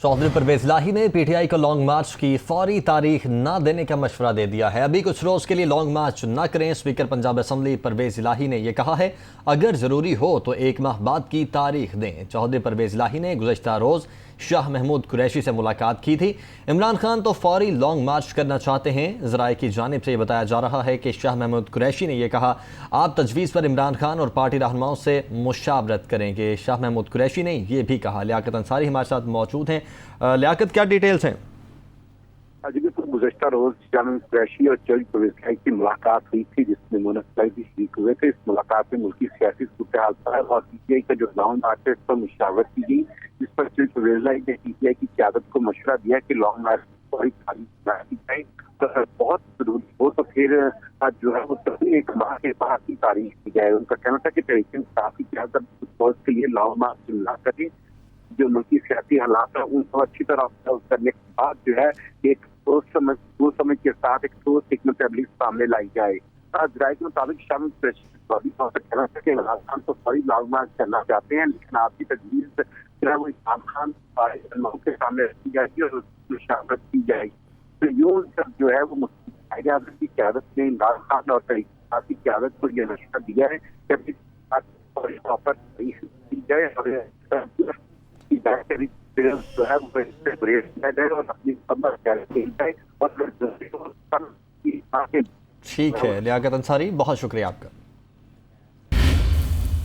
चौधरी परवेज इलाही ने पीटीआई को लॉन्ग मार्च की फौरी तारीख न देने का मशवरा दे दिया है। अभी कुछ रोज के लिए लॉन्ग मार्च न करें। स्पीकर पंजाब असेंबली परवेज इलाही ने यह कहा है, अगर जरूरी हो तो 1 माह बाद की तारीख दें। चौधरी परवेज इलाही ने गुज़श्ता रोज शाह महमूद कुरैशी से मुलाकात की थी। इमरान खान तो फौरी लॉन्ग मार्च करना चाहते हैं। ज़राए की जानिब से ये बताया जा रहा है कि शाह महमूद कुरैशी ने यह कहा, आप तजवीज़ पर इमरान खान और पार्टी रहनुमाओं से मुशावरत करेंगे। शाह महमूद कुरैशी ने यह भी कहा। लियाकत अंसारी हमारे साथ मौजूद हैं। लियाकत, क्या डिटेल्स हैं? जी बिल्कुल, गुज़श्ता रोज शाह महमूद कुरैशी और चौधरी परवेज इलाही की मुलाकात हुई थी, जिसमें मुनक्किद भी शरीक हुए थे। इस मुलाकात में मुल्की सियासी सूरत-ए-हाल पर और पीटीआई का जो लॉन्ग मार्च है इस पर मुशावरत की गई, जिस पर चौधरी परवेज इलाही ने पीटीआई की क़यादत को मशवरा दिया कि लॉन्ग मार्च फौरी तारीख की जाए। तो बहुत जरूरी हो तो फिर जो है वो 1 माह के बाद की तारीख दी जाए। उनका कहना था कि तहरीक इंसाफ की क़यादत फौज के लिए लॉन्ग मार्च न करें। जो मुल्की सियासी हालात है उनको अच्छी तरह करने के बाद जो है एक ठोस समय के साथ एक ठोस हिकमत अमली सामने लाई जाए। ज़राए के मुताबिक शाह महमूद कुरैशी का कहना था कि इमरान खान तो फौरी लॉन्ग मार्च करना चाहते हैं, लेकिन आपकी तजवीज़ जो है वो इमरान खान के सामने रखी जाएगी और उसकी मुशावरत की जाएगी। तो यूं जो है वो कायदे आज़म की क़यादत ने इमरान खान और तहरीक इंसाफ की क़यादत को यह मशवरा दिया है कि प्रॉपर तारीख दी जाए और जो है वो अपनी ठीक है लियाकत अंसारी, बहुत शुक्रिया आपका।